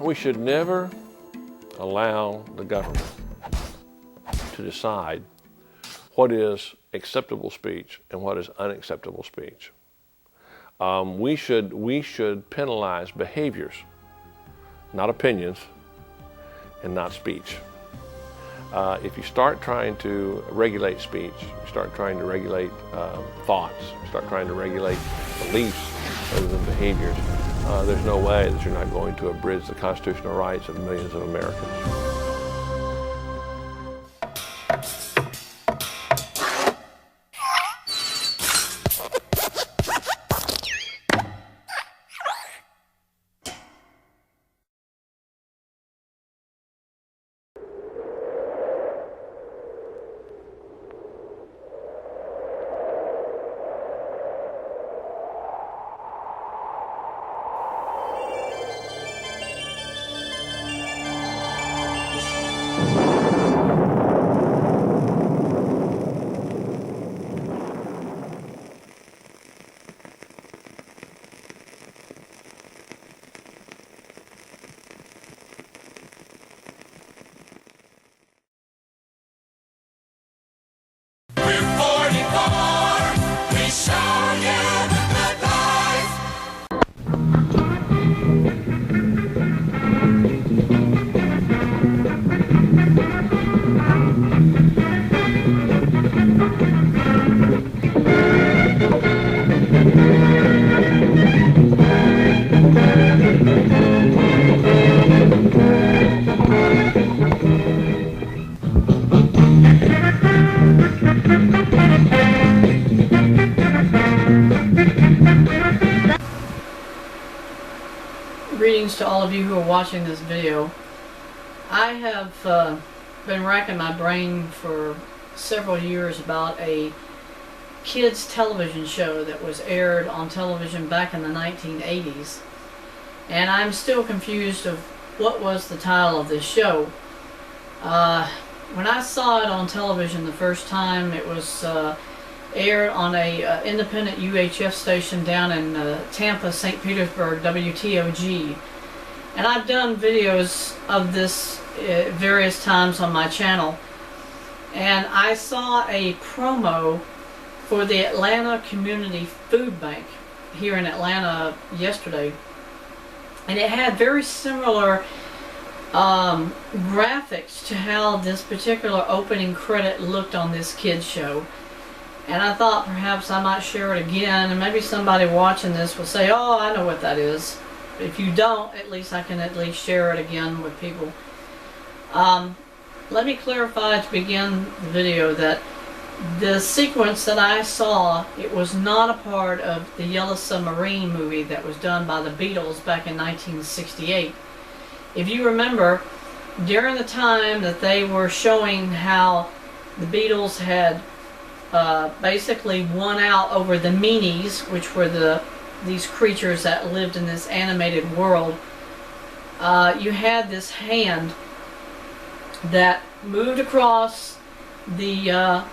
We should never allow the government to decide what is acceptable speech and what is unacceptable speech. We should penalize behaviors, not opinions, and not speech. If you start trying to regulate speech, you start trying to regulate thoughts, you start trying to regulate beliefs rather than behaviors, there's no way that you're not going to abridge the constitutional rights of millions of Americans. Greetings to all of you who are watching this video. I have been racking my brain for several years about a kids television show that was aired on television back in the 1980s, and I'm still confused of what was the title of this show. When I saw it on television the first time, it was aired on a independent UHF station down in Tampa, St. Petersburg, WTOG. And I've done videos of this various times on my channel. And I saw a promo for the Atlanta Community Food Bank here in Atlanta yesterday. And it had very similar graphics to how this particular opening credit looked on this kids show. And I thought perhaps I might share it again, and maybe somebody watching this will say, oh, I know what that is. If you don't, at least I can at least share it again with people. Let me clarify to begin the video that the sequence that I saw, it was not a part of the Yellow Submarine movie that was done by the Beatles back in 1968. If you remember, during the time that they were showing how the Beatles had basically won out over the meanies, which were these creatures that lived in this animated world, you had this hand that moved across the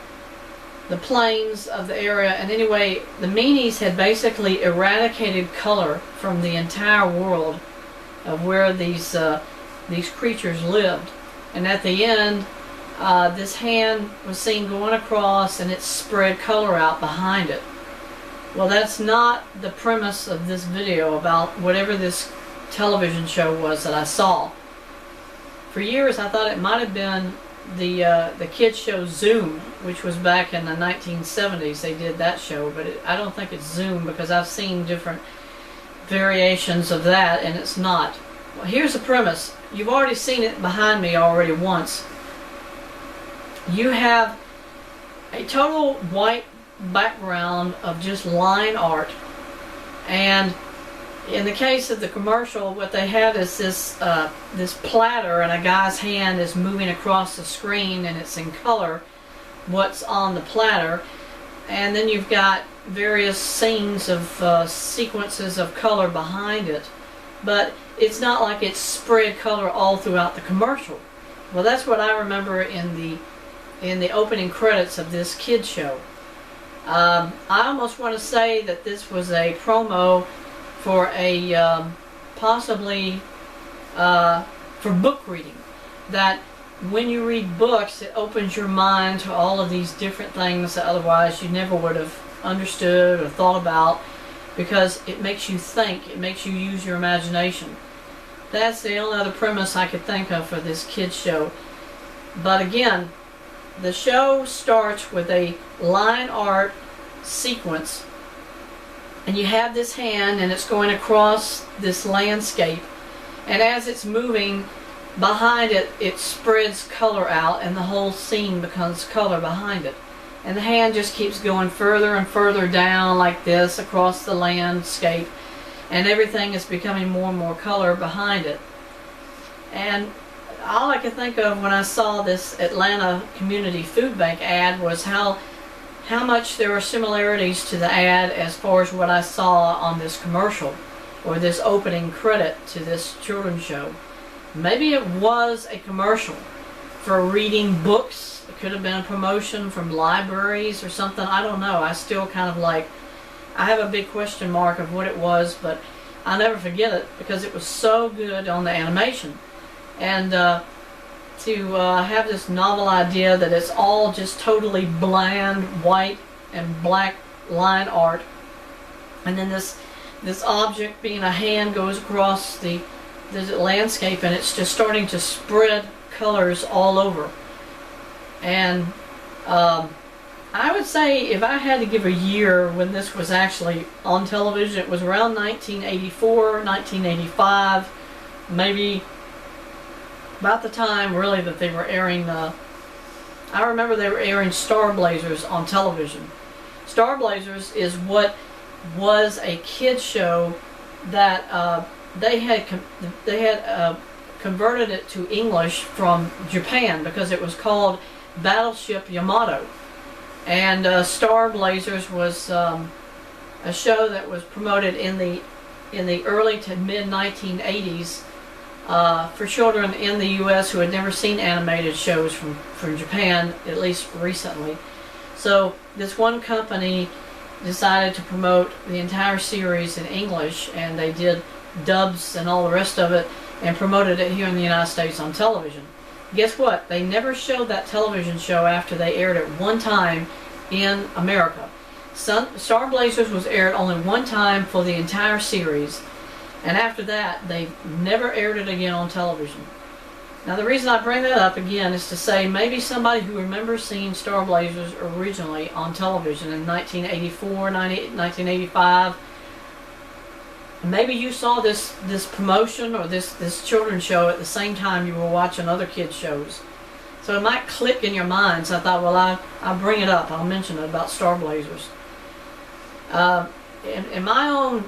plains of the area, and anyway, the meanies had basically eradicated color from the entire world of where these creatures lived. And at the end, this hand was seen going across, and it spread color out behind it. Well, that's not the premise of this video about whatever this television show was that I saw. For years I thought it might have been the kids show Zoom, which was back in the 1970s. They did that show, but I don't think it's Zoom, because I've seen different variations of that, and it's not. Well, here's the premise. You've already seen it behind me already once. You have a total white background of just line art, and in the case of the commercial, what they have is this platter, and a guy's hand is moving across the screen, and it's in color what's on the platter, and then you've got various scenes of sequences of color behind it, but it's not like it's spread color all throughout the commercial. Well, that's what I remember in the opening credits of this kids show. I almost want to say that this was a promo for a possibly for book reading. That when you read books, it opens your mind to all of these different things that otherwise you never would have understood or thought about, because it makes you think, it makes you use your imagination. That's the only other premise I could think of for this kids show. But again, the show starts with a line art sequence, and you have this hand and it's going across this landscape, and as it's moving behind it, it spreads color out and the whole scene becomes color behind it. And the hand just keeps going further and further down like this across the landscape, and everything is becoming more and more color behind it. And all I could think of when I saw this Atlanta Community Food Bank ad was how much there were similarities to the ad as far as what I saw on this commercial, or this opening credit to this children's show. Maybe it was a commercial for reading books. It could have been a promotion from libraries or something. I don't know. I still kind of I have a big question mark of what it was, but I'll never forget it because it was so good on the animation. And to have this novel idea that it's all just totally bland white and black line art, and then this object being a hand goes across the landscape, and it's just starting to spread colors all over. And I would say if I had to give a year when this was actually on television, it was around 1984, 1985, maybe about the time really that they were airing I remember they were airing Star Blazers on television. Star Blazers is what was a kids show that they had converted it to English from Japan because it was called Battleship Yamato. And Star Blazers was a show that was promoted in the early to mid 1980s for children in the U.S. who had never seen animated shows from Japan, at least recently. So this one company decided to promote the entire series in English, and they did dubs and all the rest of it and promoted it here in the United States on television. Guess what? They never showed that television show after they aired it one time in America. Star Blazers was aired only one time for the entire series, and after that they never aired it again on television. Now the reason I bring that up again is to say maybe somebody who remembers seeing Star Blazers originally on television in 1984, 1985, maybe you saw this promotion or this children's show at the same time you were watching other kids shows. So it might click in your mind. So I thought, well, I'll bring it up. I'll mention it about Star Blazers. In my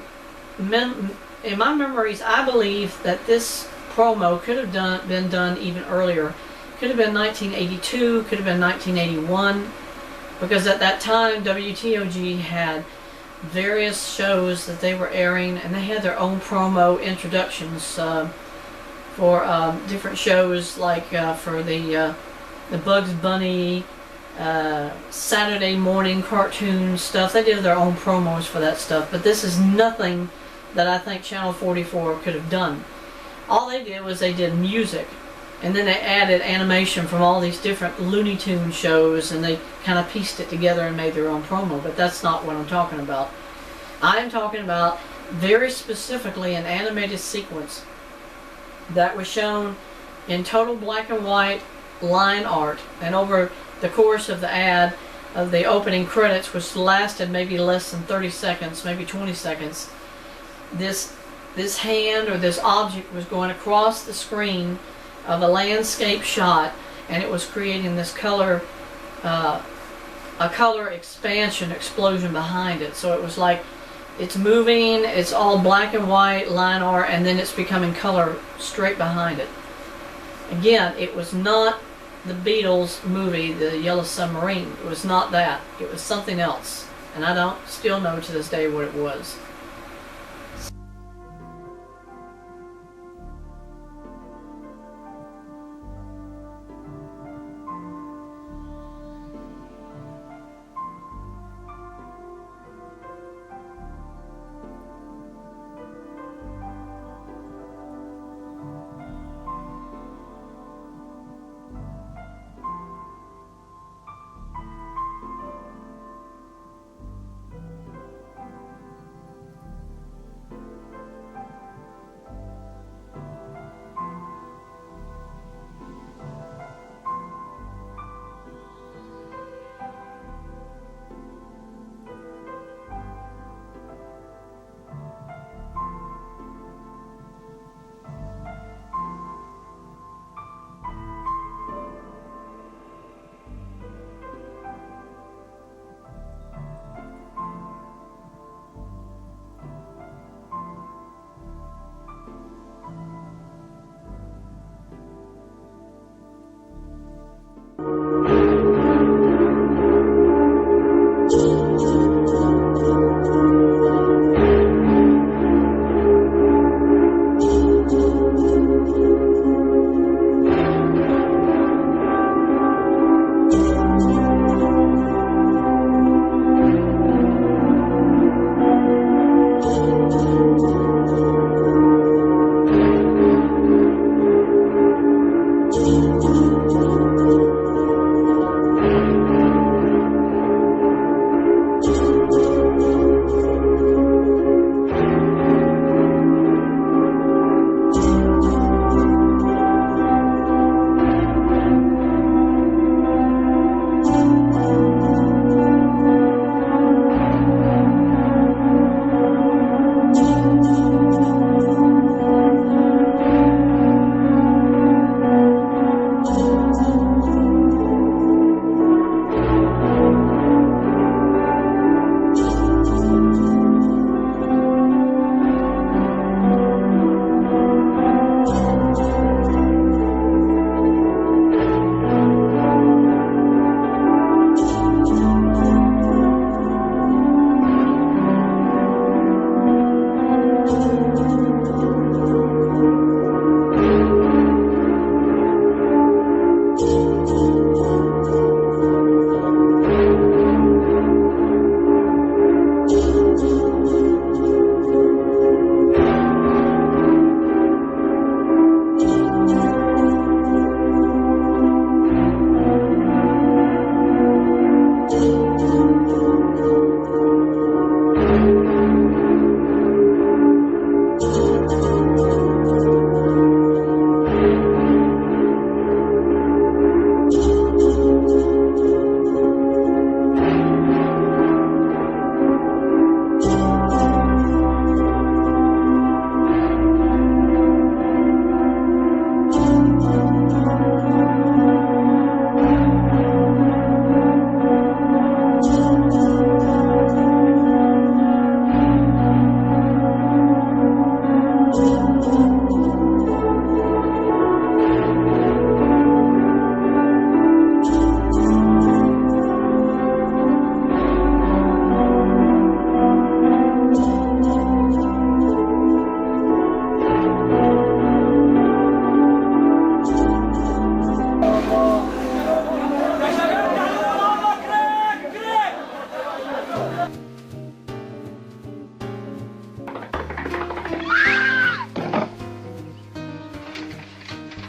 memories, I believe that this promo could have been done even earlier. Could have been 1982, could have been 1981, because at that time WTOG had various shows that they were airing, and they had their own promo introductions for different shows, like for the Bugs Bunny, Saturday morning cartoon stuff. They did their own promos for that stuff, but this is nothing that I think Channel 44 could have done. All they did was they did music, and then they added animation from all these different Looney Tunes shows, and they kind of pieced it together and made their own promo, but that's not what I'm talking about. I'm talking about very specifically an animated sequence that was shown in total black and white line art, and over the course of the ad, of the opening credits, which lasted maybe less than 30 seconds, maybe 20 seconds, this hand or this object was going across the screen of a landscape shot, and it was creating this color, a color expansion, explosion behind it. So it was like it's moving, it's all black and white line art, and then it's becoming color straight behind it. Again, it was not the Beatles movie, The Yellow Submarine. It was not that. It was something else, and I don't still know to this day what it was.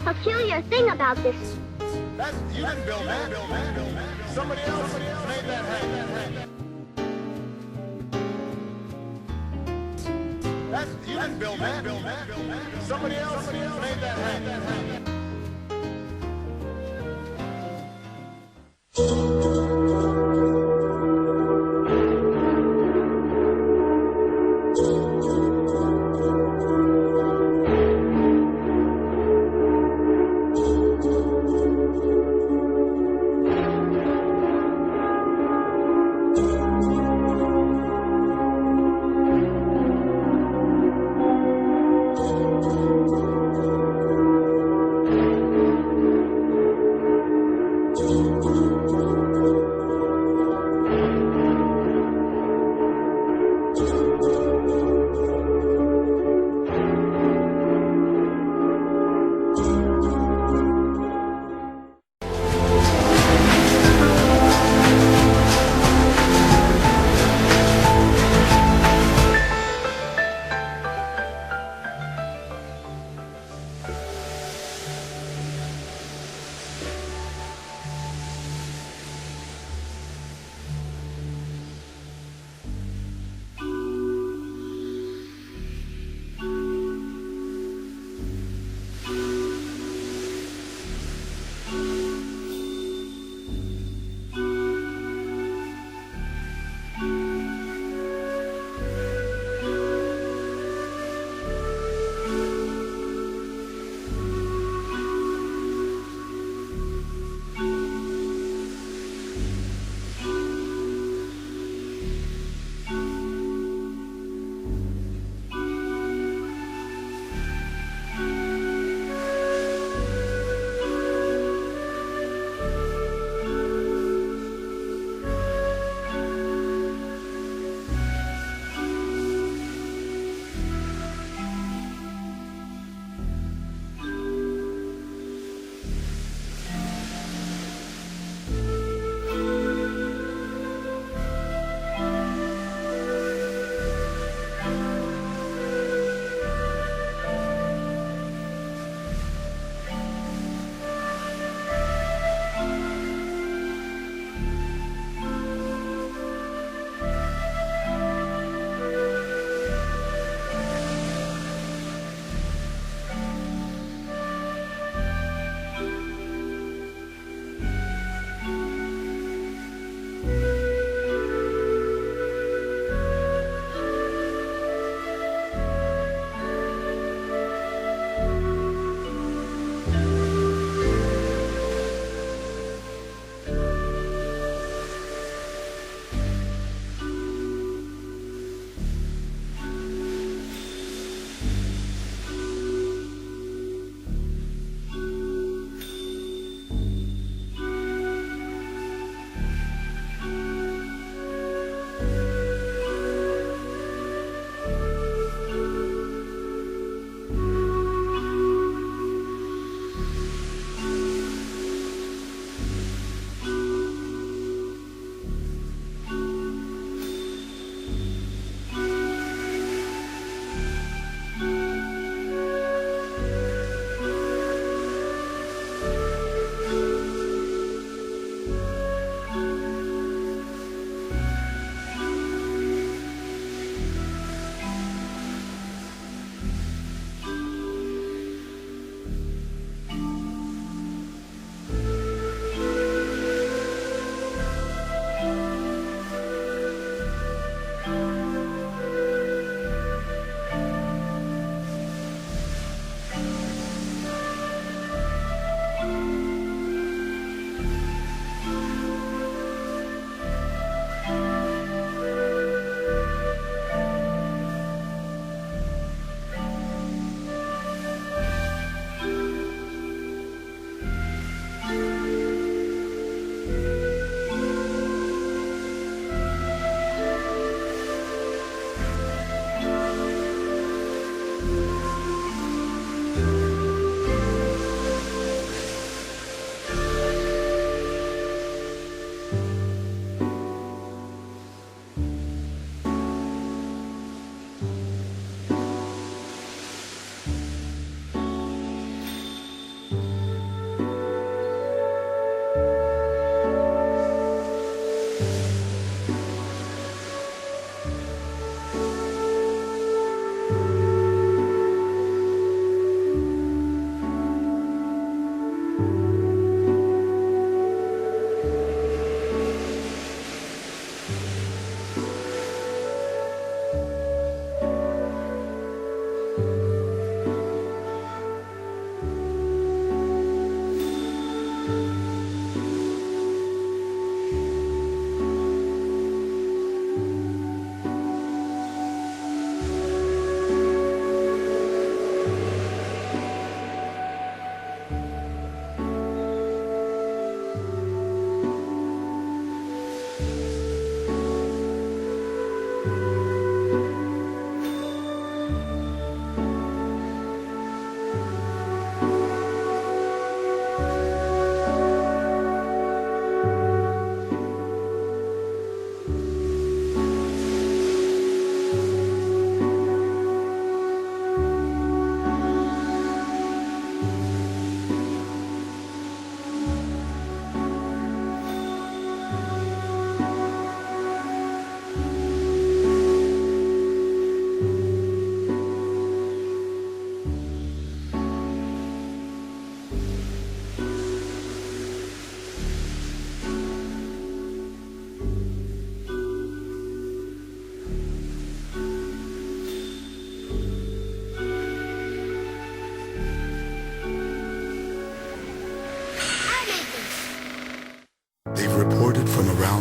peculiar thing about this. That's you didn't build that. Somebody else made that hat. That's you didn't build that. Somebody else made that hat.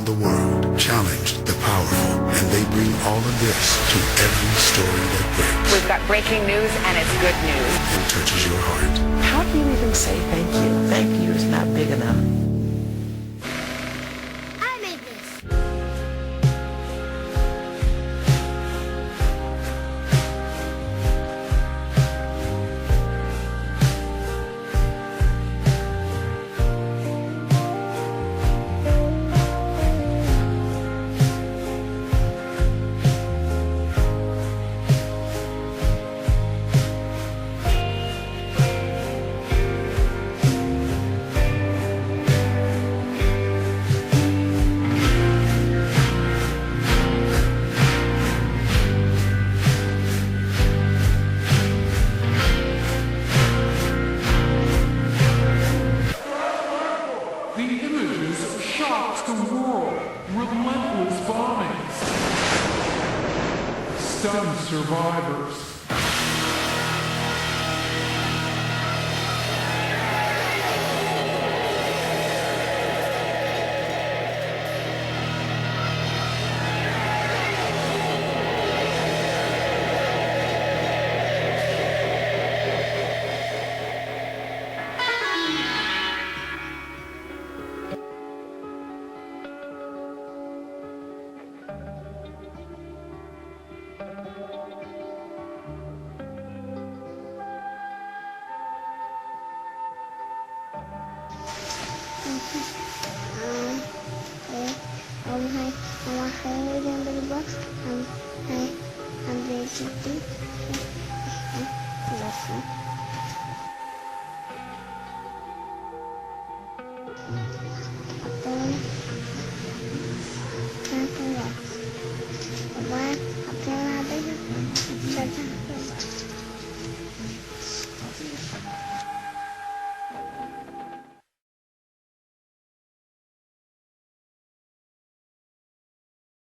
around the world challenge the powerful, and they bring all of this to every story that breaks. We've got breaking news, and it's good news. And touches your heart. How do you even say thank you? Thank you is not big enough. I made this. The images shocked the world. Relentless bombings. Stunned survivors. I'm